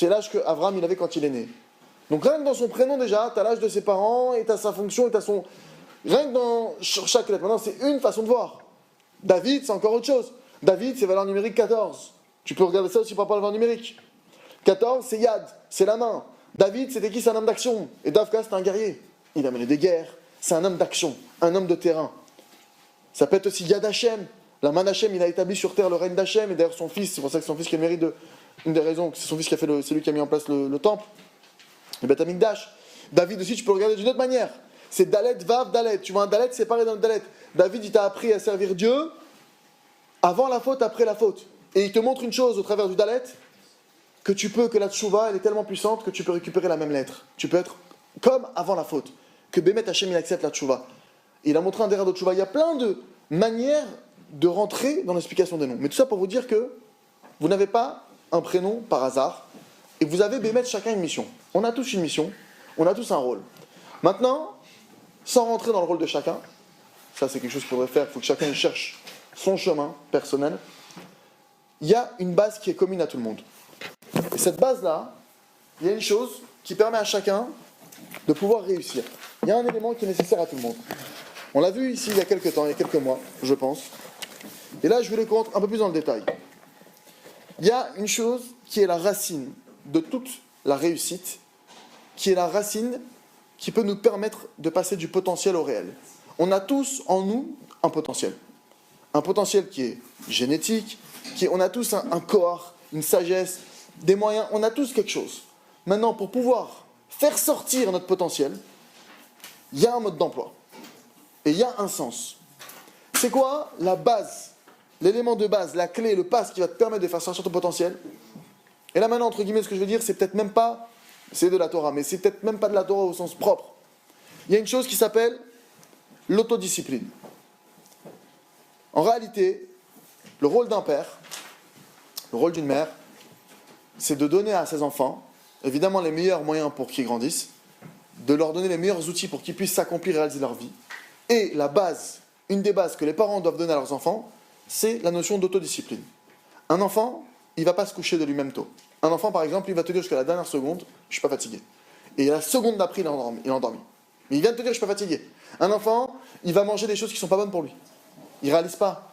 c'est l'âge que Avram il avait quand il est né. Donc rien que dans son prénom déjà, tu as l'âge de ses parents, et tu as sa fonction, et tu as son... Rien que dans chaque lettre. Maintenant, c'est une façon de voir. David, c'est encore autre chose. David, c'est valeur numérique 14. Tu peux regarder ça aussi par rapport à la valeur numérique. 14, c'est Yad, c'est la main. David, c'était qui? C'est un homme d'action. Et Davka, c'est un guerrier. Il a mené des guerres. C'est un homme d'action, un homme de terrain. Ça peut être aussi Yad Hashem. La main d'Hachem, il a établi sur terre le règne d'Hachem. Et d'ailleurs, son fils, c'est pour ça que son fils qui a le mérite de... Une des raisons, c'est son fils qui a fait c'est lui qui a mis en place le temple. Le Beth Amikdash. David aussi, tu peux le regarder d'une autre manière. C'est Dalet, Vav, Dalet. Tu vois un Dalet séparé d'un Dalet. David, il t'a appris à servir Dieu avant la faute, après la faute. Et il te montre une chose au travers du Dalet, que la tchouva, elle est tellement puissante que tu peux récupérer la même lettre. Tu peux être comme avant la faute. Que Bémet Hachem, il accepte la tchouva. Il a montré un derrière de tchouva. Il y a plein de manières de rentrer dans l'explication des noms. Mais tout ça pour vous dire que vous n'avez pas un prénom par hasard et vous avez Bémet chacun une mission. On a tous une mission, on a tous un rôle. Maintenant, sans rentrer dans le rôle de chacun, ça c'est quelque chose qu'il faudrait faire, il faut que chacun cherche son chemin personnel, il y a une base qui est commune à tout le monde. Et cette base-là, il y a une chose qui permet à chacun de pouvoir réussir. Il y a un élément qui est nécessaire à tout le monde. On l'a vu ici il y a quelques temps, il y a quelques mois, je pense. Et là, je vais le connaître un peu plus dans le détail. Il y a une chose qui est la racine de toute la réussite, qui est la racine qui peut nous permettre de passer du potentiel au réel. On a tous en nous un potentiel. Un potentiel qui est génétique, on a tous un corps, une sagesse, des moyens, on a tous quelque chose. Maintenant, pour pouvoir faire sortir notre potentiel, il y a un mode d'emploi. Et il y a un sens. C'est quoi la base, l'élément de base, la clé, le pas qui va te permettre de faire sortir ton potentiel? Et là maintenant, entre guillemets, ce que je veux dire, c'est peut-être même pas, c'est de la Torah, mais c'est peut-être même pas de la Torah au sens propre. Il y a une chose qui s'appelle l'autodiscipline. En réalité, le rôle d'un père, le rôle d'une mère, c'est de donner à ses enfants, évidemment, les meilleurs moyens pour qu'ils grandissent, de leur donner les meilleurs outils pour qu'ils puissent s'accomplir et réaliser leur vie. Et la base, une des bases que les parents doivent donner à leurs enfants, c'est la notion d'autodiscipline. Un enfant, il ne va pas se coucher de lui-même tôt. Un enfant, par exemple, il va te dire jusqu'à la dernière seconde, je ne suis pas fatigué. Et la seconde d'après, il est endormi. Mais il vient de te dire, je ne suis pas fatigué. Un enfant, il va manger des choses qui ne sont pas bonnes pour lui. Il ne réalise pas.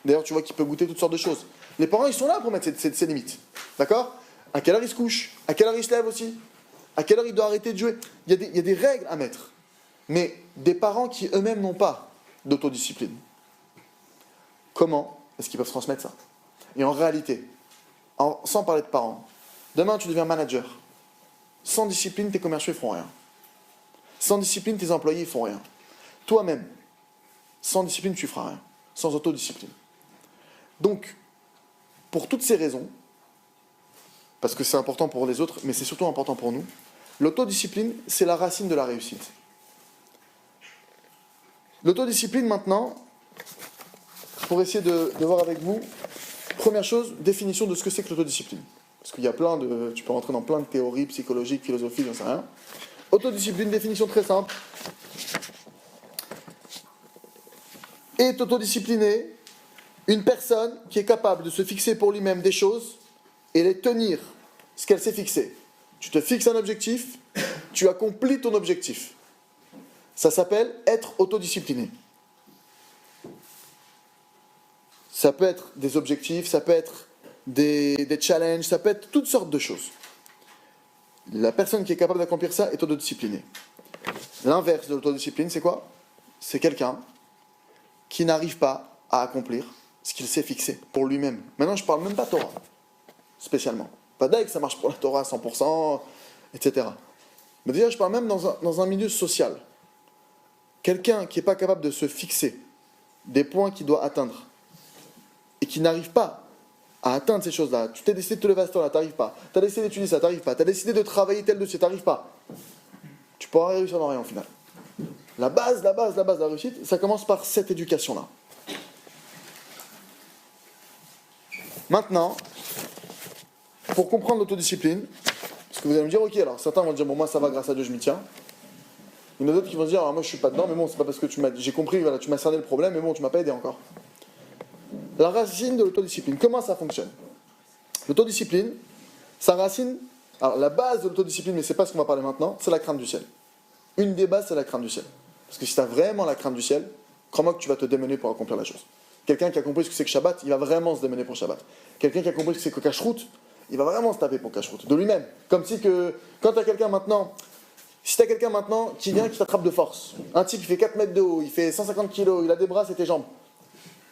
D'ailleurs, tu vois qu'il peut goûter toutes sortes de choses. Les parents, ils sont là pour mettre ses limites. D'accord? À quelle heure il se couche? À quelle heure il se lève aussi? À quelle heure il doit arrêter de jouer? Il y a des règles à mettre. Mais des parents qui eux-mêmes n'ont pas d'autodiscipline. Comment est-ce qu'ils peuvent transmettre ça? Et en réalité, sans parler de parents, demain tu deviens manager. Sans discipline, tes commerciaux ne feront rien. Sans discipline, tes employés ne font rien. Toi-même, sans discipline, tu ne feras rien. Sans autodiscipline. Donc, pour toutes ces raisons, parce que c'est important pour les autres, mais c'est surtout important pour nous, l'autodiscipline, c'est la racine de la réussite. L'autodiscipline, maintenant, pour essayer de voir avec vous, première chose, définition de ce que c'est que l'autodiscipline. Parce qu'il y a tu peux rentrer dans plein de théories psychologiques, philosophiques, j'en sais rien. Autodiscipline, définition très simple. Est autodiscipliné une personne qui est capable de se fixer pour lui-même des choses et les tenir, ce qu'elle s'est fixé. Tu te fixes un objectif, tu accomplis ton objectif. Ça s'appelle être autodiscipliné. Ça peut être des objectifs, ça peut être des challenges, ça peut être toutes sortes de choses. La personne qui est capable d'accomplir ça est autodisciplinée. L'inverse de l'autodiscipline, c'est quoi? C'est quelqu'un qui n'arrive pas à accomplir ce qu'il s'est fixé pour lui-même. Maintenant, je ne parle même pas Torah, spécialement. Pas d'ailleurs que ça marche pour la Torah à 100%, etc. Mais déjà, je parle même dans un milieu social. Quelqu'un qui n'est pas capable de se fixer des points qu'il doit atteindre et qui n'arrive pas à atteindre ces choses-là. Tu t'es décidé de te lever à ce temps-là, tu n'arrives pas. Tu as décidé d'étudier ça, tu n'arrives pas. Tu as décidé de travailler tel dossier, tu n'arrives pas. Tu pourras réussir dans rien au final. La base de la réussite, ça commence par cette éducation-là. Maintenant, pour comprendre l'autodiscipline, parce que vous allez me dire, ok, alors certains vont dire, bon, moi ça va, grâce à Dieu, je m'y tiens. Il y en a d'autres qui vont se dire, alors moi je suis pas dedans, mais bon, c'est pas parce que j'ai compris, voilà, tu m'as cerné le problème, mais bon, tu m'as pas aidé encore. La racine de l'autodiscipline, comment ça fonctionne? L'autodiscipline, sa racine, Alors la base de l'autodiscipline, mais c'est pas ce qu'on va parler maintenant, c'est la crainte du ciel. Une des bases, c'est la crainte du ciel. Parce que si tu as vraiment la crainte du ciel, crois-moi que tu vas te démener pour accomplir la chose. Quelqu'un qui a compris ce que c'est que Shabbat, il va vraiment se démener pour Shabbat. Quelqu'un qui a compris ce que c'est que Kashrut, il va vraiment se taper pour Kashrut, de lui-même. Comme si que, quand tu as quelqu'un maintenant, si tu as quelqu'un maintenant qui vient, qui t'attrape de force, un type qui fait 4 mètres de haut, il fait 150 kilos, il a des bras, c'est tes jambes.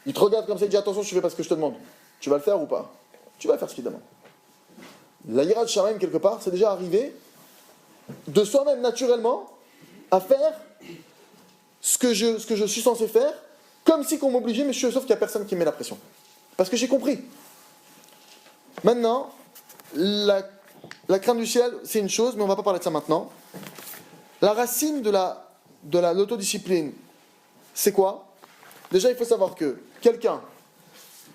Il te regarde comme ça, il dit attention, je fais pas ce que je te demande. Tu vas le faire ou pas? Tu vas faire ce qu'il demande. La Yirad Shamayim, quelque part, c'est déjà arrivé de soi-même naturellement à faire ce que je suis censé faire, comme si qu'on m'obligeait, mais sauf qu'il n'y a personne qui met la pression. Parce que j'ai compris. Maintenant, la crainte du ciel, c'est une chose, mais on ne va pas parler de ça maintenant. La racine de l'autodiscipline, c'est quoi? Déjà, il faut savoir que quelqu'un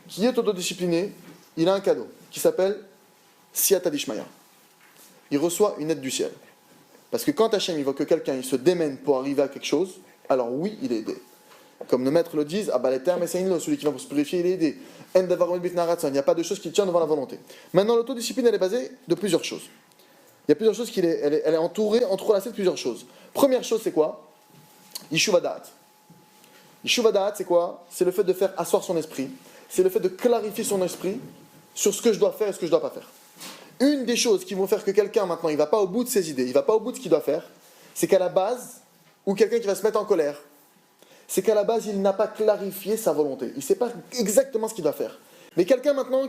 qui est autodiscipliné, il a un cadeau qui s'appelle Siyata Dishmaya. Il reçoit une aide du ciel. Parce que quand Hachem il voit que quelqu'un il se démène pour arriver à quelque chose, alors oui, il est aidé. Comme nos maîtres le disent, ah bah les termes, celui qui va pour se purifier, il est aidé. Il n'y a pas de choses qui tiennent devant la volonté. Maintenant, l'autodiscipline, elle est basée de plusieurs choses. Il y a plusieurs choses elle est entourée, entrelacée de plusieurs choses. Première chose, c'est quoi? Yeshuva Da'at. Yeshuva Da'at, c'est quoi? C'est le fait de faire asseoir son esprit. C'est le fait de clarifier son esprit sur ce que je dois faire et ce que je ne dois pas faire. Une des choses qui vont faire que quelqu'un, maintenant, il ne va pas au bout de ses idées, il ne va pas au bout de ce qu'il doit faire, c'est qu'à la base, ou quelqu'un qui va se mettre en colère, c'est qu'à la base, il n'a pas clarifié sa volonté. Il ne sait pas exactement ce qu'il doit faire. Mais quelqu'un maintenant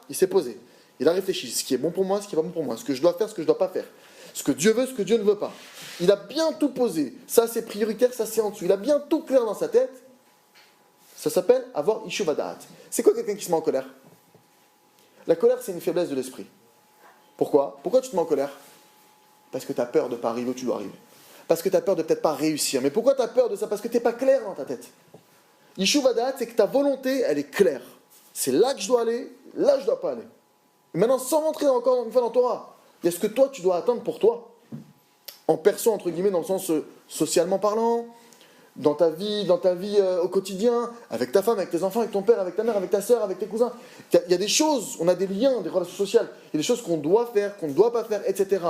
il s'est posé, il a réfléchi, ce qui est bon pour moi, ce qui n'est pas bon pour moi, ce que je dois faire, ce que je ne dois pas faire, ce que Dieu veut, ce que Dieu ne veut pas. Il a bien tout posé, ça c'est prioritaire, ça c'est en dessous. Il a bien tout clair dans sa tête. Ça s'appelle avoir Yeshuva Da'at. C'est quoi quelqu'un qui se met en colère? La colère, c'est une faiblesse de l'esprit. Pourquoi? Pourquoi tu te mets en colère? Parce que tu as peur de ne pas arriver où tu dois arriver. Parce que tu as peur de peut-être pas réussir. Mais pourquoi tu as peur de ça? Parce que tu n'es pas clair dans ta tête. Yeshuva Da'at, c'est que ta volonté, elle est claire. C'est là que je dois aller, là je ne dois pas aller. Et maintenant, sans rentrer encore une fois dans Torah, il y a ce que toi, tu dois atteindre pour toi. En perso, entre guillemets, dans le sens socialement parlant, dans ta vie au quotidien, avec ta femme, avec tes enfants, avec ton père, avec ta mère, avec ta soeur, avec tes cousins. Il y a des choses, on a des liens, des relations sociales. Il y a des choses qu'on doit faire, qu'on ne doit pas faire, etc.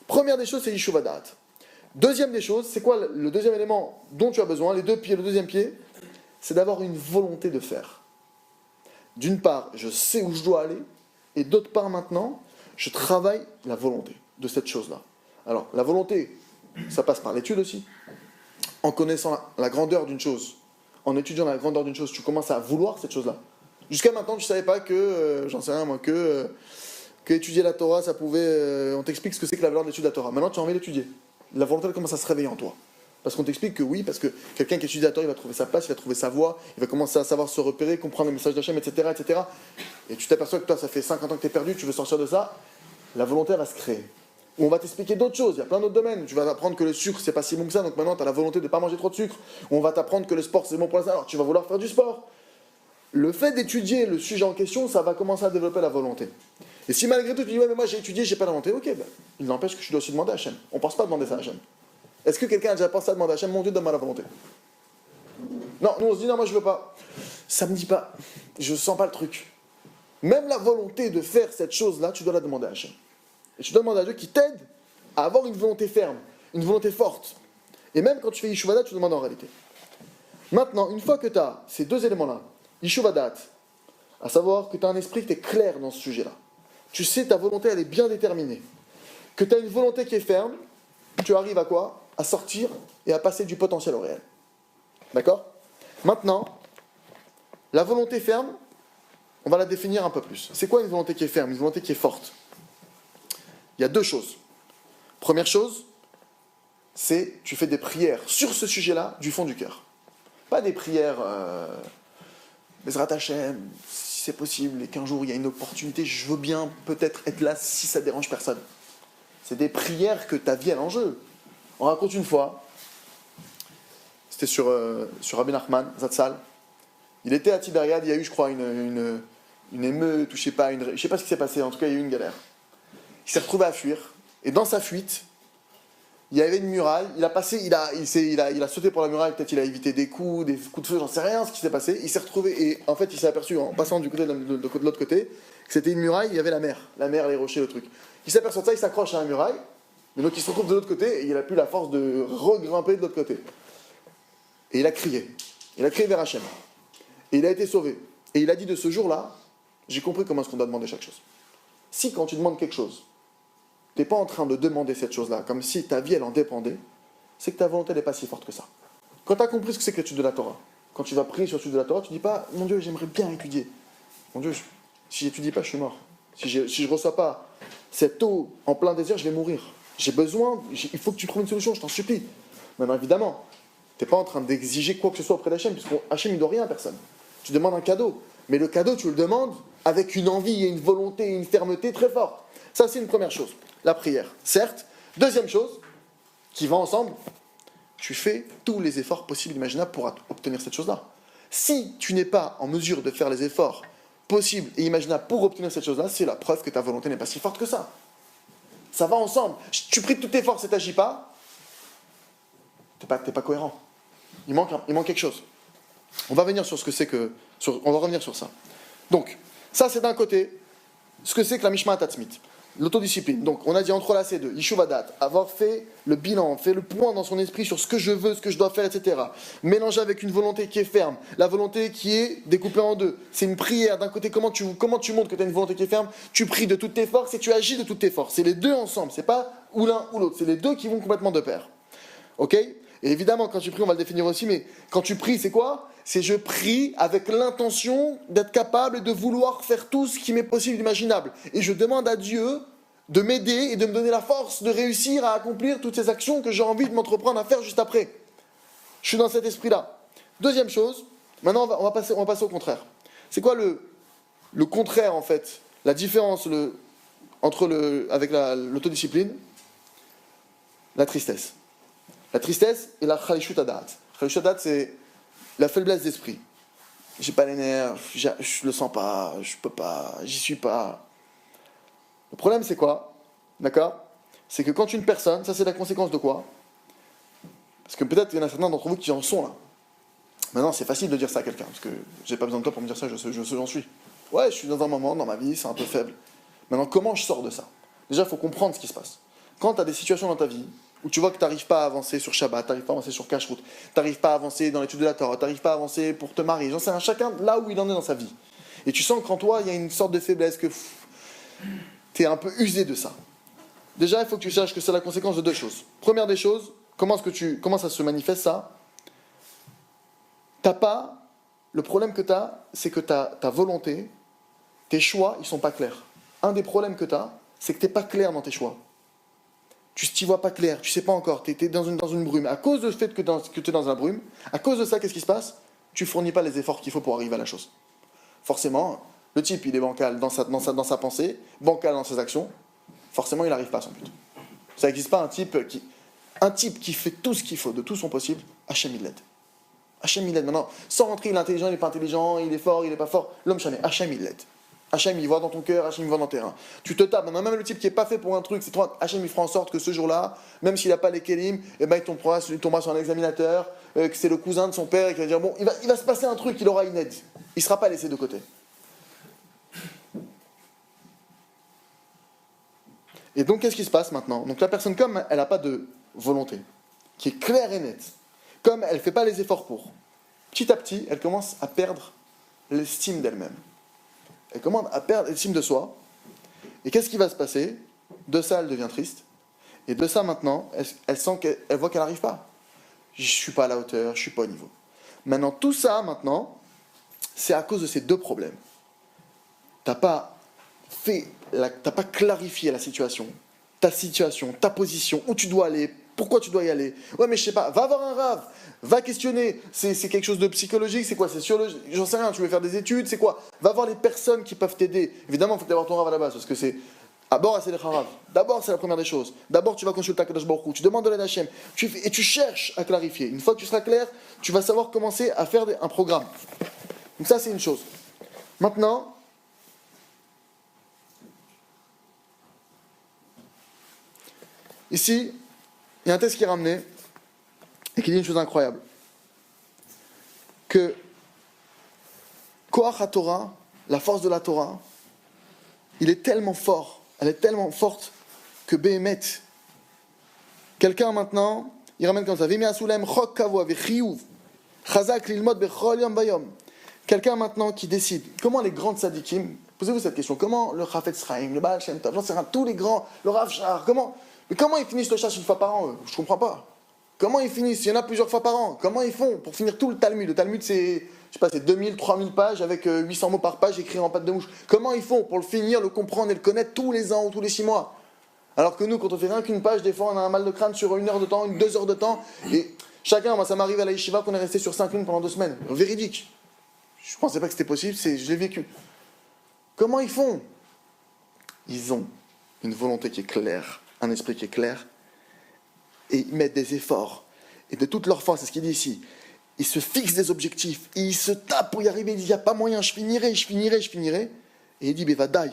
Première des choses, c'est Yeshuva Da'at. Deuxième des choses, c'est quoi le deuxième élément dont tu as besoin? Les deux pieds, le deuxième pied, c'est d'avoir une volonté de faire. D'une part, je sais où je dois aller, et d'autre part maintenant, je travaille la volonté de cette chose-là. Alors, la volonté, ça passe par l'étude aussi. En connaissant la grandeur d'une chose, en étudiant la grandeur d'une chose, tu commences à vouloir cette chose-là. Jusqu'à maintenant, tu ne savais pas que, j'en sais rien moi, que étudier la Torah, ça pouvait... on t'explique ce que c'est que la valeur de l'étude de la Torah. Maintenant, tu as envie d'étudier. La volonté, elle commence à se réveiller en toi. Parce qu'on t'explique que oui, parce que quelqu'un qui étudie la Torah, il va trouver sa place, il va trouver sa voie, il va commencer à savoir se repérer, comprendre les messages d'Hachem, etc., etc. Et tu t'aperçois que toi, ça fait 50 ans que tu es perdu, tu veux sortir de ça, la volonté, elle va se créer. Ou on va t'expliquer d'autres choses, il y a plein d'autres domaines. Tu vas apprendre que le sucre, c'est pas si bon que ça, donc maintenant, tu as la volonté de ne pas manger trop de sucre. Ou on va t'apprendre que le sport, c'est bon pour la santé, alors tu vas vouloir faire du sport. Le fait d'étudier le sujet en question, ça va commencer à développer la volonté. Et si malgré tout, tu dis, ouais, mais moi j'ai étudié, j'ai pas la volonté, ok, ben, il n'empêche que je dois aussi demander à Hachem. On ne pense pas à demander ça à Hachem. Est-ce que quelqu'un a déjà pensé à demander à Hachem, mon Dieu, donne-moi la volonté? Non, nous on se dit, non, moi je veux pas. Ça me dit pas, je sens pas le truc. Même la volonté de faire cette chose-là, tu dois la demander à Hachem. Et tu dois demander à Dieu qui t'aide à avoir une volonté ferme, une volonté forte. Et même quand tu fais Yeshuva Da'at, tu demandes en réalité. Maintenant, une fois que tu as ces deux éléments-là, Yeshuva Da'at, à savoir que tu as un esprit qui est clair dans ce sujet-là. Tu sais, ta volonté, elle est bien déterminée. Que tu as une volonté qui est ferme, tu arrives à quoi? À sortir et à passer du potentiel au réel. D'accord? Maintenant, la volonté ferme, on va la définir un peu plus. C'est quoi une volonté qui est ferme, une volonté qui est forte? Il y a deux choses. Première chose, c'est tu fais des prières sur ce sujet-là du fond du cœur. Pas des prières, Bezrat Hashem, si c'est possible, et qu'un jour il y a une opportunité, je veux bien peut-être être là si ça dérange personne. C'est des prières que ta vie est en jeu. On raconte une fois, c'était sur Rabbi Nachman, Zatzal. Il était à Tibériade, il y a eu, je crois, une émeute, ou je sais pas ce qui s'est passé, en tout cas il y a eu une galère. Il s'est retrouvé à fuir, et dans sa fuite, il y avait une muraille, il a sauté pour la muraille, peut-être il a évité des coups de feu, j'en sais rien ce qui s'est passé. Il s'est retrouvé, et en fait il s'est aperçu en passant du côté de l'autre côté, que c'était une muraille, il y avait la mer, les rochers, le truc. Il s'aperçoit de ça, il s'accroche à la muraille, mais donc il se retrouve de l'autre côté, et il n'a plus la force de regrimper de l'autre côté. Et il a crié vers Hachem, et il a été sauvé. Et il a dit de ce jour-là, j'ai compris comment est-ce qu'on doit demander chaque chose. Si quand tu demandes quelque chose, tu n'es pas en train de demander cette chose-là, comme si ta vie elle en dépendait, c'est que ta volonté n'est pas si forte que ça. Quand tu as compris ce que c'est que l'étude de la Torah, quand tu vas prier sur l'étude de la Torah, tu ne dis pas, mon Dieu, j'aimerais bien étudier. Mon Dieu, si j'étudie pas, je suis mort. Si je ne reçois pas cette eau en plein désert, je vais mourir. J'ai besoin, il faut que tu trouves une solution, je t'en supplie. Maintenant, évidemment, tu n'es pas en train d'exiger quoi que ce soit auprès d'Hachem, puisque Hachem ne doit rien à personne. Tu demandes un cadeau, mais le cadeau, tu le demandes avec une envie et une volonté et une fermeté très forte. Ça, c'est une première chose, la prière, certes. Deuxième chose, qui va ensemble, tu fais tous les efforts possibles et imaginables pour obtenir cette chose-là. Si tu n'es pas en mesure de faire les efforts possibles et imaginables pour obtenir cette chose-là, c'est la preuve que ta volonté n'est pas si forte que ça. Ça va ensemble. Tu pries de toutes tes forces et tu n'agis pas, tu n'es pas cohérent. Il manque quelque chose. On va revenir sur ce que c'est que... on va revenir sur ça. Donc, ça c'est d'un côté, ce que c'est que la Mishma Atatzmit, l'autodiscipline. Donc, on a dit entrelacer deux, Yishuvadat, avoir fait le bilan, fait le point dans son esprit sur ce que je veux, ce que je dois faire, etc. Mélanger avec une volonté qui est ferme, la volonté qui est découpée en deux. C'est une prière. D'un côté, comment tu montres que tu as une volonté qui est ferme? Tu pries de toutes tes forces et tu agis de toutes tes forces. C'est les deux ensemble, c'est pas ou l'un ou l'autre, c'est les deux qui vont complètement de pair. Ok? Et évidemment, quand tu pries, on va le définir aussi, mais quand tu pries, c'est quoi? C'est je prie avec l'intention d'être capable et de vouloir faire tout ce qui m'est possible, imaginable. Et je demande à Dieu de m'aider et de me donner la force de réussir à accomplir toutes ces actions que j'ai envie de m'entreprendre à faire juste après. Je suis dans cet esprit-là. Deuxième chose, maintenant on va passer au contraire. C'est quoi le contraire en fait? La différence avec l'autodiscipline? La tristesse. La tristesse et la chalishut adat. Chalishut adat, c'est la faiblesse d'esprit. J'ai pas les nerfs, je le sens pas, je peux pas, j'y suis pas. Le problème c'est quoi? D'accord? C'est que quand une personne, ça c'est la conséquence de quoi? Parce que peut-être il y en a certains d'entre vous qui en sont là. Maintenant c'est facile de dire ça à quelqu'un, parce que j'ai pas besoin de toi pour me dire ça, j'en suis. Ouais, je suis dans un moment dans ma vie, c'est un peu faible. Maintenant comment je sors de ça? Déjà il faut comprendre ce qui se passe. Quand tu as des situations dans ta vie, où tu vois que tu n'arrives pas à avancer sur Shabbat, tu n'arrives pas à avancer sur Kashrut, tu n'arrives pas à avancer dans l'étude de la Torah, tu n'arrives pas à avancer pour te marier, j'en sais rien, chacun là où il en est dans sa vie. Et tu sens qu'en toi, il y a une sorte de faiblesse, que tu es un peu usé de ça. Déjà, il faut que tu saches que c'est la conséquence de deux choses. Première des choses, comment ça se manifeste ça? Le problème que tu as, c'est que ta volonté, tes choix, ils ne sont pas clairs. Un des problèmes que tu as, c'est que tu n'es pas clair dans tes choix. Tu t'y vois pas clair, tu sais pas encore, tu es dans une brume. À cause du fait que tu es dans la brume, à cause de ça, qu'est-ce qui se passe? Tu fournis pas les efforts qu'il faut pour arriver à la chose. Forcément, le type, il est bancal dans sa pensée, bancal dans ses actions, forcément, il n'arrive pas à son but. Ça n'existe pas un type qui fait tout ce qu'il faut, de tout son possible, Hachem il l'aide. Hachem il l'aide. Maintenant, sans rentrer, il est intelligent, il n'est pas intelligent, il est fort, il n'est pas fort, l'homme chané, Hachem il l'aide. Hachem il voit dans ton cœur, Hachem il voit dans tes reins. Tu te tapes, maintenant même le type qui n'est pas fait pour un truc, c'est toi, Hachem il fera en sorte que ce jour-là, même s'il n'a pas les kélim, il tombera sur un examinateur, que c'est le cousin de son père, et qui va dire bon, il va se passer un truc, il aura une aide. Il ne sera pas laissé de côté. Et donc qu'est-ce qui se passe maintenant? Donc la personne, comme elle n'a pas de volonté, qui est claire et nette, comme elle ne fait pas les efforts pour, petit à petit, elle commence à perdre l'estime d'elle-même. Elle commence à perdre l'estime de soi. Et qu'est-ce qui va se passer? De ça, elle devient triste. Et de ça, maintenant, elle voit qu'elle n'arrive pas. Je ne suis pas à la hauteur, je ne suis pas au niveau. Maintenant, tout ça, maintenant, c'est à cause de ces deux problèmes. Tu n'as pas clarifié la situation, ta position, où tu dois aller, pourquoi tu dois y aller. Ouais, mais je sais pas, va voir un rave, va questionner. C'est quelque chose de psychologique, c'est quoi? C'est j'en sais rien, tu veux faire des études, c'est quoi? Va voir les personnes qui peuvent t'aider. Évidemment, il faut avoir ton rave à la base, parce que c'est d'abord c'est le rave. D'abord, c'est la première des choses. D'abord, tu vas consulter Akadosh Baruch Hu, tu demandes de l'aide Hachem, et tu cherches à clarifier. Une fois que tu seras clair, tu vas savoir commencer à faire un programme. Donc ça, c'est une chose. Maintenant, ici, il y a un texte qui est ramené et qui dit une chose incroyable. Que Koach HaTorah, la force de la Torah, il est tellement fort, elle est tellement forte que Behemet, quelqu'un maintenant, il ramène comme ça, quelqu'un maintenant qui décide, comment les grands tzadikim, posez-vous cette question, comment le Chafetz Chaim, le Baal Shem Tov, j'en sais rien, tous les grands, le Rav Shach, comment ils finissent le chasse une fois par an, eux? Je comprends pas. Comment ils finissent? Il y en a plusieurs fois par an. Comment ils font pour finir tout le Talmud? Le Talmud, c'est, je sais pas, c'est 2000, 3000 pages avec 800 mots par page écrits en pâte de mouche. Comment ils font pour le finir, le comprendre et le connaître tous les ans ou tous les 6 mois? Alors que nous, quand on fait rien qu'une page, des fois, on a un mal de crâne sur 1 heure de temps, 2 heures de temps. Et chacun, moi, ça m'arrive à la yeshiva qu'on est resté sur 5 lunes pendant 2 semaines. Véridique. Je pensais pas que c'était possible, je l'ai vécu. Comment ils font? Ils ont une volonté qui est claire, un esprit qui est clair. Et ils mettent des efforts. Et de toute leur force, c'est ce qu'il dit ici. Ils se fixent des objectifs. Et ils se tapent pour y arriver. Ils disent, il n'y a pas moyen, je finirai. Et il dit, Bevadaï.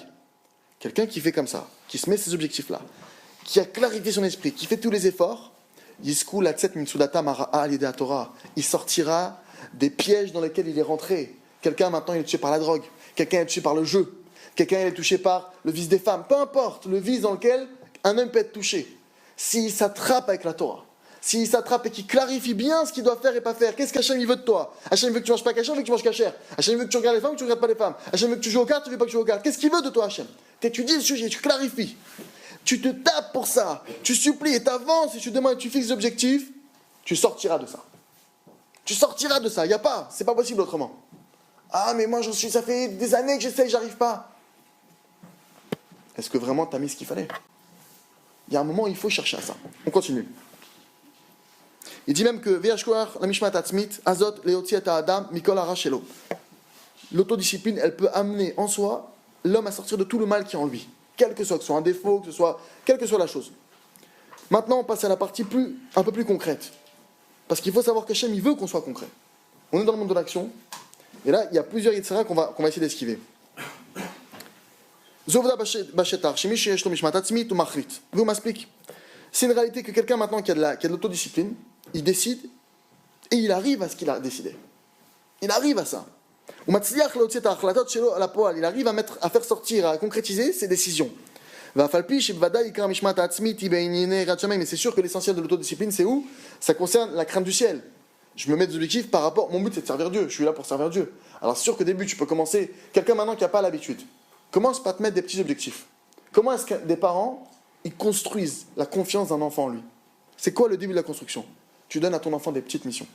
Quelqu'un qui fait comme ça, qui se met ces objectifs-là, qui a clarifié son esprit, qui fait tous les efforts, il sortira des pièges dans lesquels il est rentré. Quelqu'un maintenant il est touché par la drogue. Quelqu'un est touché par le jeu. Quelqu'un est touché par le vice des femmes. Peu importe, le vice dans lequel un homme peut être touché. S'il s'attrape avec la Torah, s'il s'attrape et qu'il clarifie bien ce qu'il doit faire et pas faire, qu'est-ce qu'Hachem il veut de toi? Hachem veut que tu manges pas kasher, veut que tu manges kasher. Hachem veut que tu regardes les femmes, que tu regardes pas les femmes. Hachem veut que tu joues aux cartes, tu veux pas que tu joues aux cartes. Qu'est-ce qu'il veut de toi, Hachem? Tu étudies le sujet, tu clarifies. Tu te tapes pour ça. Tu supplies et tu avances et tu demandes, tu fixes des objectifs. Tu sortiras de ça. Tu sortiras de ça. Il n'y a pas. C'est pas possible autrement. Ah, mais moi, ça fait des années que j'essaye, j'arrive pas. Est-ce que vraiment tu as mis ce qu'il fallait? Il y a un moment où il faut chercher à ça. On continue. Il dit même que la mishmat atzmit, azot leotzi et adam mikol hara shelo. L'autodiscipline, elle peut amener en soi l'homme à sortir de tout le mal qui est en lui. Quel que ce soit un défaut, quelle que soit la chose. Maintenant, on passe à la partie un peu plus concrète. Parce qu'il faut savoir qu'Hachem, il veut qu'on soit concret. On est dans le monde de l'action. Et là, il y a plusieurs yitzhara qu'on va essayer d'esquiver. Zovda bashetar, shemi sheyesh lo mishmat atzmit ou machrit. Vous m'expliquez. C'est une réalité que quelqu'un maintenant qui a de l'autodiscipline, il décide et il arrive à ce qu'il a décidé. Il arrive à ça. Il arrive à faire sortir, à concrétiser ses décisions. Mais c'est sûr que l'essentiel de l'autodiscipline, c'est où? Ça concerne la crainte du ciel. Je me mets des objectifs par rapport... Mon but, c'est de servir Dieu. Je suis là pour servir Dieu. Alors, c'est sûr qu'au début, tu peux commencer... Quelqu'un maintenant qui n'a pas l'habitude, commence par te mettre des petits objectifs. Comment est-ce que des parents, ils construisent la confiance d'un enfant en lui? C'est quoi le début de la construction? Tu donnes à ton enfant des petites missions.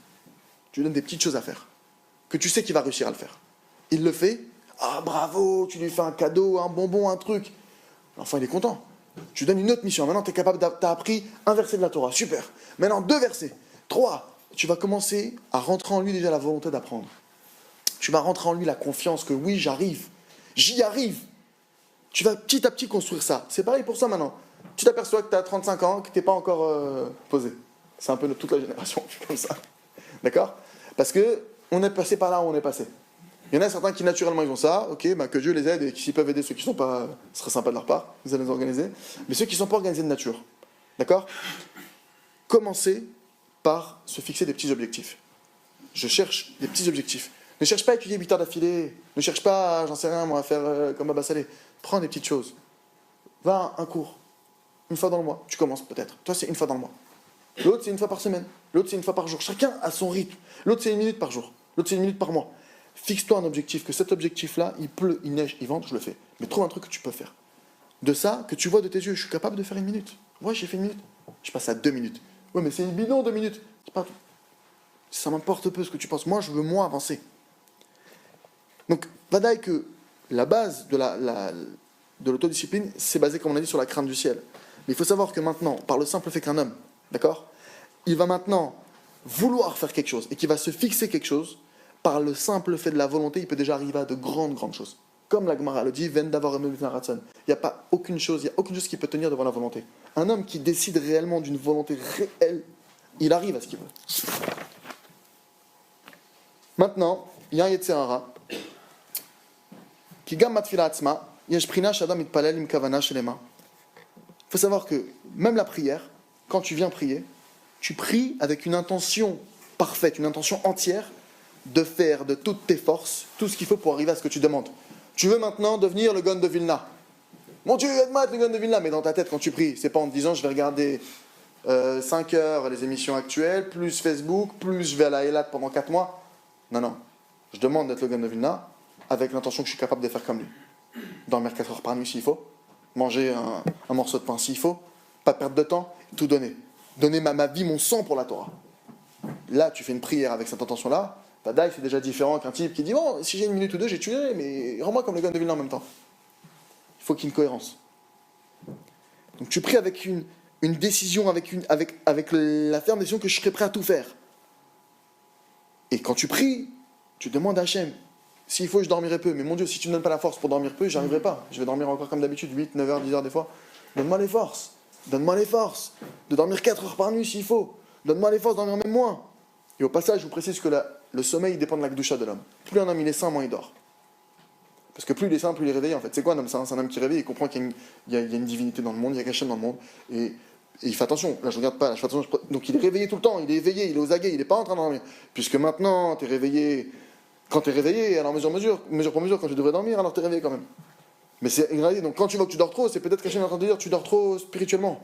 Tu lui donnes des petites choses à faire. Que tu sais qu'il va réussir à le faire. Il le fait. Ah, bravo, tu lui fais un cadeau, un bonbon, un truc. L'enfant, il est content. Tu donnes une autre mission. Maintenant, tu es capable, tu as appris un verset de la Torah. Super. Maintenant, 2 versets. 3. Tu vas commencer à rentrer en lui déjà la volonté d'apprendre. Tu vas rentrer en lui la confiance que oui, j'arrive. J'y arrive. Tu vas petit à petit construire ça. C'est pareil pour ça maintenant. Tu t'aperçois que tu as 35 ans, que tu n'es pas encore posé. C'est un peu toute la génération qui fait comme ça. D'accord? Parce qu'on est passé par là où on est passé. Il y en a certains qui naturellement ils ont ça, ok, que Dieu les aide et s'ils peuvent aider ceux qui ne sont pas, ce serait sympa de leur part, vous allez les organiser. Mais ceux qui ne sont pas organisés de nature, d'accord? Commencez par se fixer des petits objectifs. Je cherche des petits objectifs. Ne cherche pas à étudier 8 heures d'affilée, ne cherche pas, j'en sais rien moi, à faire comme Abba Salé. Prends des petites choses. Va à un cours, une fois dans le mois, tu commences peut-être. Toi c'est une fois dans le mois. L'autre c'est une fois par semaine, l'autre c'est une fois par jour. Chacun a son rythme. L'autre c'est 1 minute par jour, l'autre c'est 1 minute par mois. Fixe-toi un objectif, que cet objectif-là, il pleut, il neige, il vente, je le fais. Mais trouve un truc que tu peux faire. De ça, que tu vois de tes yeux, je suis capable de faire 1 minute. Ouais, j'ai fait 1 minute. Je passe à 2 minutes. Ouais, mais c'est une bidon 2 minutes. C'est pas tout. Ça m'importe peu ce que tu penses. Moi, je veux moins avancer. Donc, vadaï que la base de l'autodiscipline, c'est basé, comme on a dit, sur la crainte du ciel. Mais il faut savoir que maintenant, par le simple fait qu'un homme, d'accord, il va maintenant vouloir faire quelque chose et qu'il va se fixer quelque chose, par le simple fait de la volonté, il peut déjà arriver à de grandes choses. Comme la Gemara le dit, Ven d'avoir aimé Ratson. Il n'y a pas aucune chose, qui peut tenir devant la volonté. Un homme qui décide réellement d'une volonté réelle, il arrive à ce qu'il veut. Maintenant, il y a un Yetzirah qui gamme matfila atzma, yesh prina shadam itpalel im kavana shelema. Il faut savoir que même la prière, quand tu viens prier, tu pries avec une intention parfaite, une intention entière de faire de toutes tes forces tout ce qu'il faut pour arriver à ce que tu demandes. Tu veux maintenant devenir le Gaon de Vilna. Mon Dieu, aide-moi à être le Gaon de Vilna. Mais dans ta tête, quand tu pries, c'est pas en te disant je vais regarder 5 heures les émissions actuelles, plus Facebook, plus je vais à la Eilat pendant 4 mois. Non, non. Je demande d'être le Gaon de Vilna avec l'intention que je suis capable de faire comme lui. Dormir 4 heures par nuit s'il faut, manger un morceau de pain s'il faut, pas perdre de temps, tout donner. Donner ma vie, mon sang pour la Torah. Là, tu fais une prière avec cette intention-là, Vadaï, c'est déjà différent qu'un type qui dit bon, si j'ai une minute ou deux, j'ai tué, mais rends-moi comme le Gaon de Vilna en même temps. Il faut qu'il y ait une cohérence. Donc tu pries avec une décision, avec la ferme décision que je serai prêt à tout faire. Et quand tu pries, tu demandes à Hachem, s'il faut, je dormirai peu. Mais mon Dieu, si tu ne me donnes pas la force pour dormir peu, j'y arriverai pas. Je vais dormir encore comme d'habitude, 8, 9 heures, 10 heures des fois. Donne-moi les forces. Donne-moi les forces de dormir 4 heures par nuit s'il faut. Donne-moi les forces de dormir même moins. Et au passage, je vous précise que le sommeil dépend de la Kedusha de l'homme. Plus un homme il est sain, moins il dort. Parce que plus il est sain, plus il est réveillé en fait. C'est quoi un homme sain? C'est un homme qui réveille, il comprend qu'il y a une divinité dans le monde, il y a quelque chose dans le monde. Et il fait attention. Là, je regarde pas, là, je fais attention. Donc il est réveillé tout le temps, il est éveillé, il est aux aguets, il n'est pas en train de dormir. Puisque maintenant, tu es réveillé. Quand tu es réveillé, alors mesure pour mesure, quand tu devrais dormir, alors tu es réveillé quand même. Mais c'est une réalité. Donc quand tu vois que tu dors trop, c'est peut-être qu'Hachem est en train de dire tu dors trop spirituellement.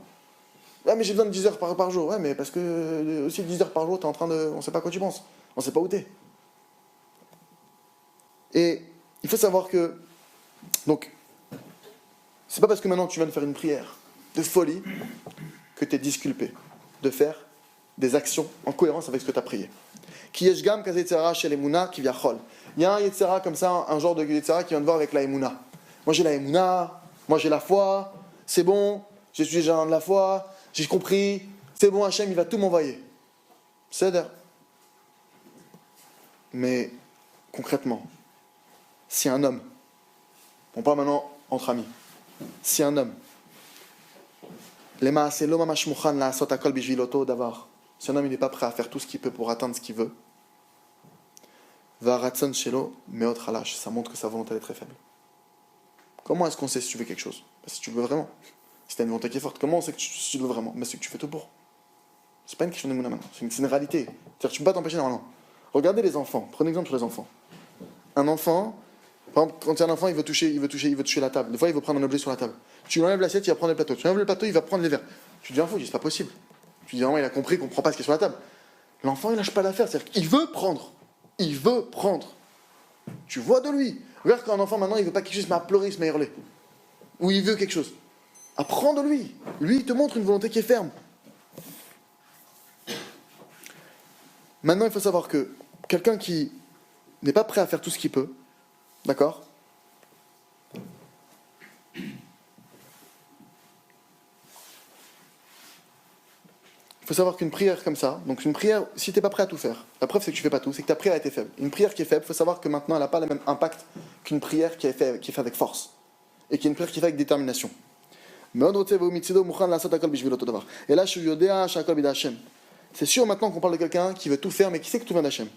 Ouais, mais j'ai besoin de 10 heures par jour. Ouais, mais parce que aussi 10 heures par jour, tu es en train de. On ne sait pas à quoi tu penses. On ne sait pas où tu es. Et il faut savoir que. Donc, c'est pas parce que maintenant tu viens de faire une prière de folie que tu es disculpé de faire des actions en cohérence avec ce que tu as prié. Ki yeshgam kaze yetzera shel emuna ki vyachol. Il y a un yetzera comme ça, un genre de yetzera qui vient de voir avec la emuna. Moi j'ai la emuna, moi j'ai la foi, c'est bon, j'ai déjà de la foi, j'ai compris, c'est bon, Hachem il va tout m'envoyer. C'est d'ailleurs. Mais concrètement, si un homme, on parle maintenant entre amis, si un homme, si un homme il n'est pas prêt à faire tout ce qu'il peut pour atteindre ce qu'il veut, ça montre que sa volonté est très faible. Comment est-ce qu'on sait si tu veux quelque chose? Si tu veux vraiment. Si tu as une volonté qui est forte, comment on sait que si tu veux vraiment? Mais c'est que tu fais tout pour. C'est pas une question de mouna maintenant, c'est une réalité. C'est-à-dire que tu ne peux pas t'empêcher normalement. Regardez les enfants, prenez exemple sur les enfants. Un enfant, par exemple, quand il y a un enfant, il veut toucher la table. Des fois, il veut prendre un objet sur la table. Tu lui enlèves l'assiette, il va prendre le plateau. Tu lui enlèves le plateau, il va prendre les verres. Tu dis, c'est pas possible. Tu dis, vraiment, il a compris qu'on ne prend pas ce qui est sur la table. L'enfant, il lâche pas l'affaire. C'est-à-dire qu'il veut prendre. Il veut prendre. Tu vois de lui. Regarde quand un enfant, maintenant, il veut pas quelque chose, il se met à pleurer, il se met à hurler. Ou il veut quelque chose. Apprends de lui. Lui, il te montre une volonté qui est ferme. Maintenant, il faut savoir que quelqu'un qui n'est pas prêt à faire tout ce qu'il peut, d'accord? Il faut savoir qu'une prière comme ça, donc une prière, si tu n'es pas prêt à tout faire, la preuve c'est que tu ne fais pas tout, c'est que ta prière a été faible. Une prière qui est faible, il faut savoir que maintenant elle n'a pas le même impact qu'une prière qui est faite avec force. Et qui est une prière qui est faite avec détermination. Et là, c'est sûr maintenant qu'on parle de quelqu'un qui veut tout faire, mais qui sait que tout vient d'Hachem.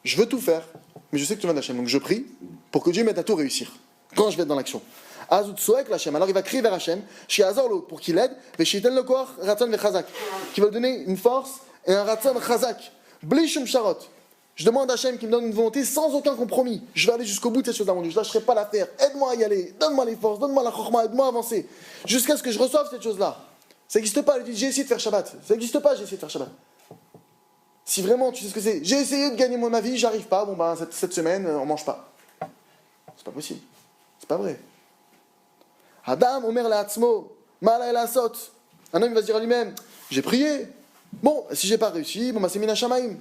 Je veux tout faire, mais je sais que tout vient d'Hachem. Donc je prie pour que Dieu m'aide à tout réussir, quand je vais être dans l'action. Alors il va crier vers Hachem, pour qu'il aide, qui va lui donner une force et un ratzon chazak. Blishum sharot. Je demande à Hachem qu'il me donne une volonté sans aucun compromis. Je vais aller jusqu'au bout de cette chose-là, mon Dieu. Je ne lâcherai pas l'affaire. Aide-moi à y aller. Donne-moi les forces, donne-moi la chorma, aide-moi à avancer. Jusqu'à ce que je reçoive cette chose-là. Ça n'existe pas. J'ai essayé de faire Shabbat. Ça n'existe pas, j'ai essayé de faire Shabbat. Si vraiment tu sais ce que c'est, j'ai essayé de gagner ma vie, j'arrive pas. Bon ben cette semaine, on mange pas. C'est pas possible. C'est pas vrai. Adam, Omer la Hatzmo, Mala la Sot. Un homme il va se dire à lui-même, j'ai prié. Bon, si j'ai pas réussi, bon, c'est Mina Shamaim.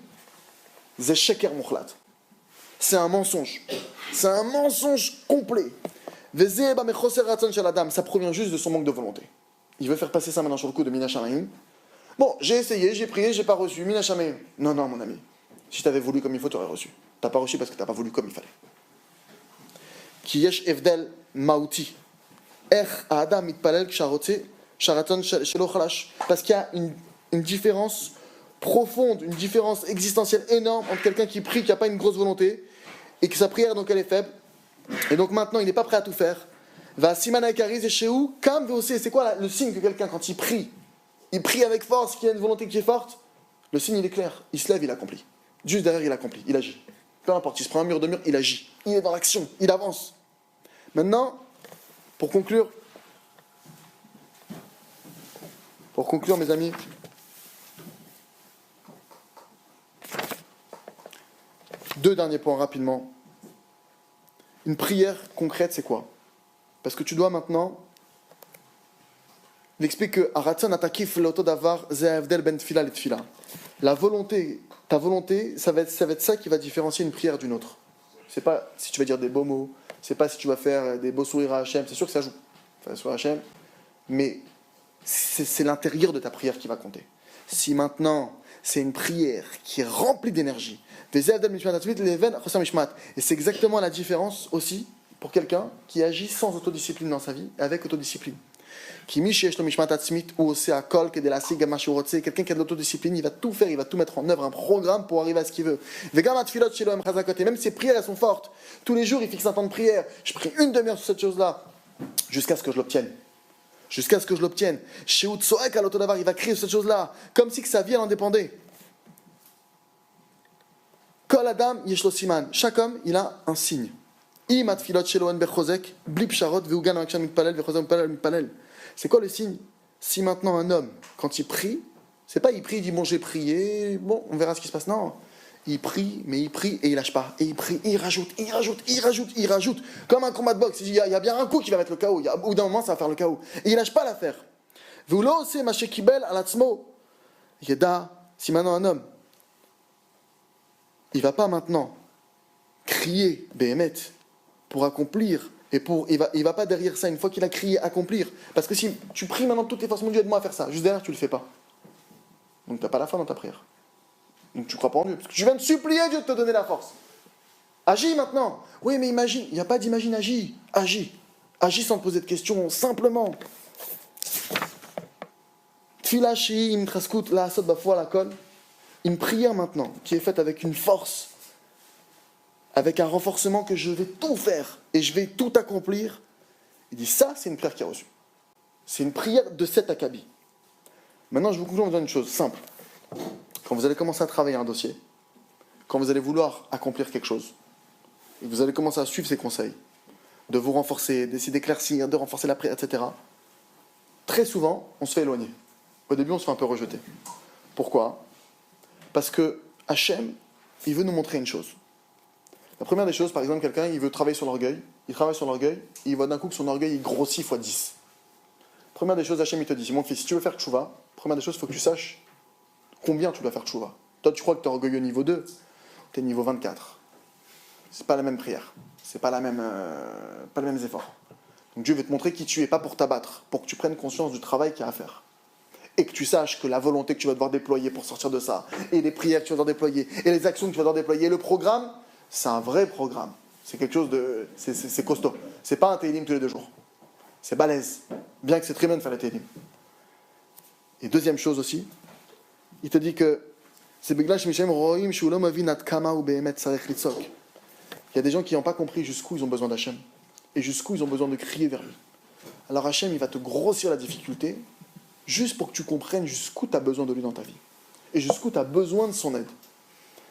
C'est Sheker Mukhlat. C'est un mensonge. C'est un mensonge complet. Ça provient juste de son manque de volonté. Il veut faire passer ça maintenant sur le coup de Mina Shamaim. Bon, j'ai essayé, j'ai prié, j'ai pas reçu. Mina Shamaim. Non, non, mon ami. Si tu avais voulu comme il faut, tu aurais reçu. T'as pas reçu parce que t'as pas voulu comme il fallait. Ki yesh evdel mauti. Parce qu'il y a une différence profonde, une différence existentielle énorme entre quelqu'un qui prie, qui n'a pas une grosse volonté, et que sa prière donc elle est faible, et donc maintenant il n'est pas prêt à tout faire. Va simana ekariz et chez où kam aussi, c'est quoi le signe que quelqu'un quand il prie, il prie avec force, qu'il y a une volonté qui est forte, le signe il est clair, il se lève, il accomplit. Juste derrière, il accomplit, il agit. Peu importe, il se prend un mur, deux murs, il agit. Il est dans l'action, il avance. Maintenant, pour conclure mes amis, deux derniers points rapidement. Une prière concrète, c'est quoi? Parce que tu dois maintenant... Il explique que Aratson atakif l'auto d'avar ze'avdel ben tfila et tfila. La volonté, ta volonté, ça va être ça qui va différencier une prière d'une autre. C'est pas si tu vas dire des beaux mots, c'est pas si tu vas faire des beaux sourires à Hachem, c'est sûr que ça joue. Enfin, sur Hachem, mais c'est l'intérieur de ta prière qui va compter. Si maintenant c'est une prière qui est remplie d'énergie, et c'est exactement la différence aussi pour quelqu'un qui agit sans autodiscipline dans sa vie et avec autodiscipline. Quelqu'un qui a de l'autodiscipline, il va tout faire, il va tout mettre en œuvre, un programme pour arriver à ce qu'il veut. Même ses prières, elles sont fortes. Tous les jours, il fixe un temps de prière. Je prie une demi-heure sur cette chose-là, jusqu'à ce que je l'obtienne. Jusqu'à ce que je l'obtienne. Il va crier sur cette chose-là, comme si que sa vie en dépendait. Kol Adam yeshlo siman. Chaque homme, il a un signe. C'est quoi le signe? Si maintenant un homme, quand il prie, c'est pas il prie, il dit bon j'ai prié, bon on verra ce qui se passe. Non, il prie, mais il prie et il lâche pas. Et il prie, et il rajoute. Comme un combat de boxe. Il y a bien un coup qui va mettre le chaos. Au bout d'un moment, ça va faire le chaos. Et il lâche pas l'affaire. Si maintenant un homme, il va pas maintenant crier Béhémet pour accomplir. Et il va pas derrière ça, une fois qu'il a crié, accomplir. Parce que si tu pries maintenant de toutes les forces, mon Dieu, aide-moi à faire ça. Juste derrière, tu le fais pas. Donc tu n'as pas la foi dans ta prière. Donc tu crois pas en Dieu. Parce que tu viens de supplier Dieu de te donner la force. Agis maintenant. Oui, mais imagine. Il n'y a pas d'imagine, agis. Agis. Agis sans te poser de questions, simplement. Tfilashi, im traskut, la asot bafwa la kol. Une prière maintenant, qui est faite avec une force, avec un renforcement que je vais tout faire et je vais tout accomplir. Il dit ça, c'est une prière qui a reçu. C'est une prière de cet acabit. Maintenant, je vous conclue en disant une chose simple. Quand vous allez commencer à travailler un dossier, quand vous allez vouloir accomplir quelque chose, et vous allez commencer à suivre ces conseils, de vous renforcer, d'essayer d'éclaircir, de renforcer la prière, etc., très souvent, on se fait éloigner. Au début, on se fait un peu rejeter. Pourquoi? Parce que Hachem, il veut nous montrer une chose. La première des choses, par exemple, quelqu'un, il veut travailler sur l'orgueil, il travaille sur l'orgueil, et il voit d'un coup que son orgueil, il grossit x 10. Première des choses, Hachem, il te dit, mon fils, si tu veux faire tchouva, première des choses, il faut que tu saches combien tu dois faire tchouva. Toi, tu crois que tu es orgueilleux niveau 2, tu es niveau 24. C'est pas la même prière, c'est pas les mêmes efforts. Donc Dieu veut te montrer qui tu es, pas pour t'abattre, pour que tu prennes conscience du travail qu'il y a à faire. Et que tu saches que la volonté que tu vas devoir déployer pour sortir de ça, et les prières que tu vas devoir déployer, et les actions que tu vas devoir déployer, le programme, c'est un vrai programme. C'est quelque chose de... C'est costaud. C'est pas un télim tous les 2 jours. C'est balèze. Bien que c'est très bien de faire les télim. Et deuxième chose aussi, il te dit que c'est il y a des gens qui n'ont pas compris jusqu'où ils ont besoin d'Hachem. Et jusqu'où ils ont besoin de crier vers lui. Alors Hachem, il va te grossir la difficulté juste pour que tu comprennes jusqu'où tu as besoin de lui dans ta vie. Et jusqu'où tu as besoin de son aide.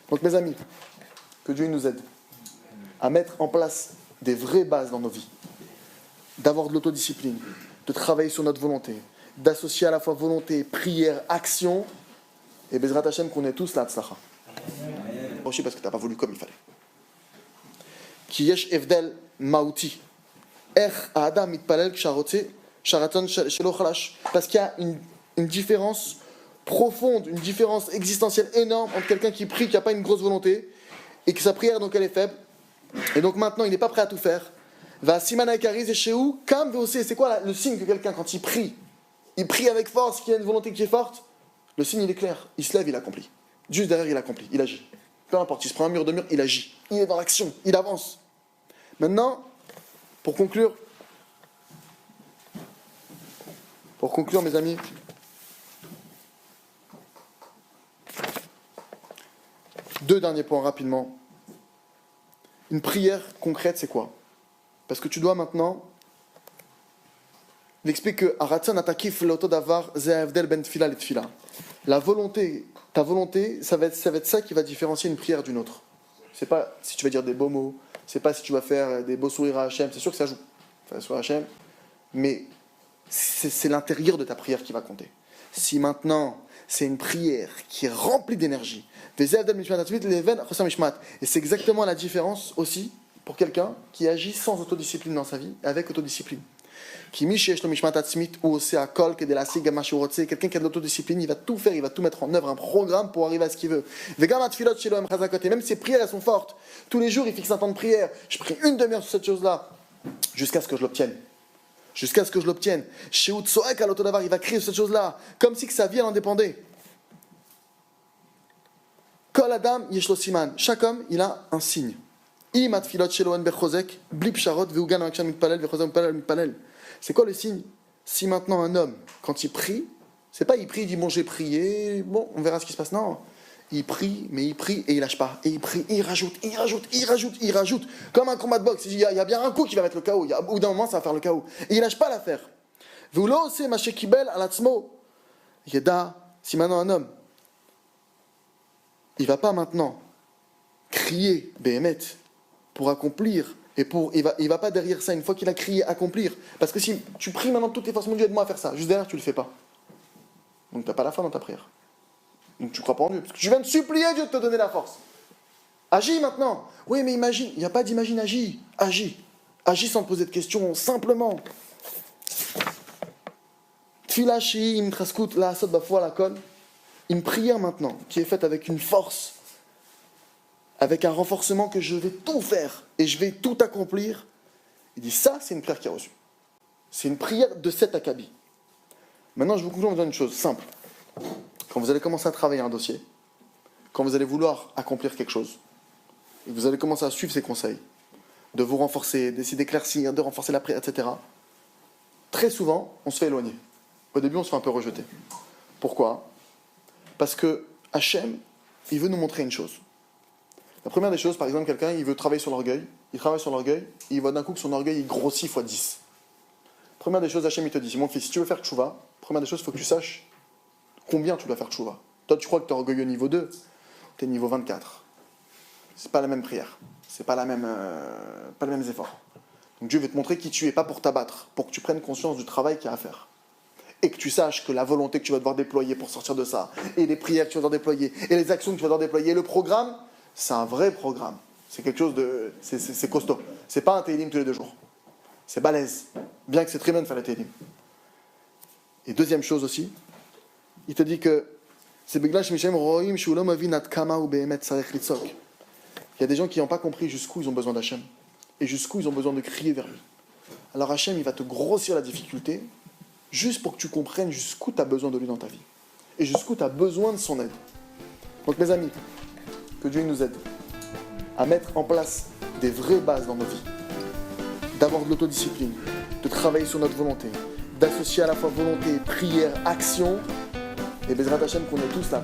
Donc mes amis, que Dieu nous aide à mettre en place des vraies bases dans nos vies, d'avoir de l'autodiscipline, de travailler sur notre volonté, d'associer à la fois volonté, prière, action, et Bezrat Hashem qu'on est tous là, tzlacha. Aussi parce que tu n'as pas voulu comme il fallait. Ki yesh evdel mauti. Adam mitpalel ksharotze sharaton shelo chalash. Parce qu'il y a une différence profonde, une différence existentielle énorme entre quelqu'un qui prie, qui n'a pas une grosse volonté, et que sa prière, donc, elle est faible. Et donc maintenant, il n'est pas prêt à tout faire. Va simana ekariz et shehu kam veosé. C'est quoi le signe que quelqu'un, quand il prie avec force, qu'il a une volonté qui est forte? Le signe, il est clair. Il se lève, il accomplit. Juste derrière, il accomplit, il agit. Peu importe, il se prend un mur, deux murs, il agit. Il est dans l'action, il avance. Maintenant, pour conclure, mes amis, deux derniers points rapidement. Une prière concrète, c'est quoi? Parce que tu dois maintenant il explique que Aratzon atakif l'auto d'avar ze'avdel ben tfila et tfila. La volonté, ta volonté, ça va être ça qui va différencier une prière d'une autre. C'est pas si tu vas dire des beaux mots, c'est pas si tu vas faire des beaux sourires à Hachem, c'est sûr que ça joue. Faire sourire à Hachem, mais c'est l'intérieur de ta prière qui va compter. Si maintenant, c'est une prière qui est remplie d'énergie, et c'est exactement la différence aussi pour quelqu'un qui agit sans autodiscipline dans sa vie, avec autodiscipline. Quelqu'un qui a de l'autodiscipline, il va tout faire, il va tout mettre en œuvre, un programme pour arriver à ce qu'il veut. Même ses prières, elles sont fortes. Tous les jours, il fixe un temps de prière. Je prie une demi-heure sur cette chose-là, jusqu'à ce que je l'obtienne. Jusqu'à ce que je l'obtienne. Chez Utsoek, à l'autodavar, il va crier sur cette chose-là, comme si que sa vie, elle en dépendait. Kol Adam Yeshlo Siman. Chaque homme, il a un signe. C'est quoi le signe? Si maintenant un homme, quand il prie, c'est pas il prie, il dit bon j'ai prié, bon on verra ce qui se passe. Non, il prie, mais il prie et il lâche pas. Et il prie, et il rajoute. Comme un combat de boxe, il y a bien un coup qui va mettre le chaos. Au bout d'un moment, ça va faire le chaos. Et il lâche pas l'affaire. Si maintenant un homme, il va pas maintenant crier Béhémet pour accomplir. Et il va pas derrière ça, une fois qu'il a crié, accomplir. Parce que si tu pries maintenant toutes les forces, mon Dieu, aide-moi à faire ça. Juste derrière, tu le fais pas. Donc tu n'as pas la foi dans ta prière. Donc tu crois pas en Dieu. Parce que tu viens de supplier Dieu de te donner la force. Agis maintenant. Oui, mais imagine. Il n'y a pas d'imagine, agis. Agis. Agis sans te poser de questions, simplement. Une prière maintenant, qui est faite avec une force, avec un renforcement que je vais tout faire et je vais tout accomplir. Il dit ça, c'est une prière qui a reçu. C'est une prière de cet acabit. Maintenant, je vous conclue en vous disant une chose simple. Quand vous allez commencer à travailler un dossier, quand vous allez vouloir accomplir quelque chose, et vous allez commencer à suivre ces conseils, de vous renforcer, d'essayer d'éclaircir, de renforcer la prière, etc., très souvent, on se fait éloigner. Au début, on se fait un peu rejeter. Pourquoi? Parce que Hachem, il veut nous montrer une chose. La première des choses, par exemple, quelqu'un, il veut travailler sur l'orgueil, il travaille sur l'orgueil, et il voit d'un coup que son orgueil, il grossit fois 10. Première des choses, Hachem, il te dit, mon fils, si tu veux faire tchouva, première des choses, il faut que tu saches combien tu dois faire tchouva. Toi, tu crois que tu es orgueilleux niveau 2, tu es niveau 24. C'est pas la même prière, c'est pas les mêmes efforts. Donc Dieu veut te montrer qui tu es, pas pour t'abattre, pour que tu prennes conscience du travail qu'il y a à faire. Et que tu saches que la volonté que tu vas devoir déployer pour sortir de ça, et les prières que tu vas devoir déployer, et les actions que tu vas devoir déployer, et le programme, c'est un vrai programme. C'est quelque chose de... C'est costaud. C'est pas un télim tous les 2 jours. C'est balèze. Bien que c'est très bien de faire le télim. Et deuxième chose aussi, il te dit que c'est Beglash Mishem Roim Shulom Avinat Kama ou Behemet Sarech Litzok. Il y a des gens qui n'ont pas compris jusqu'où ils ont besoin d'Hachem. Et jusqu'où ils ont besoin de crier vers lui. Alors Hachem, il va te grossir la difficulté juste pour que tu comprennes jusqu'où tu as besoin de lui dans ta vie. Et jusqu'où tu as besoin de son aide. Donc mes amis, que Dieu nous aide à mettre en place des vraies bases dans nos vies, d'avoir de l'autodiscipline, de travailler sur notre volonté, d'associer à la fois volonté, prière, action, et Bezrat Hachem qu'on ait tous là,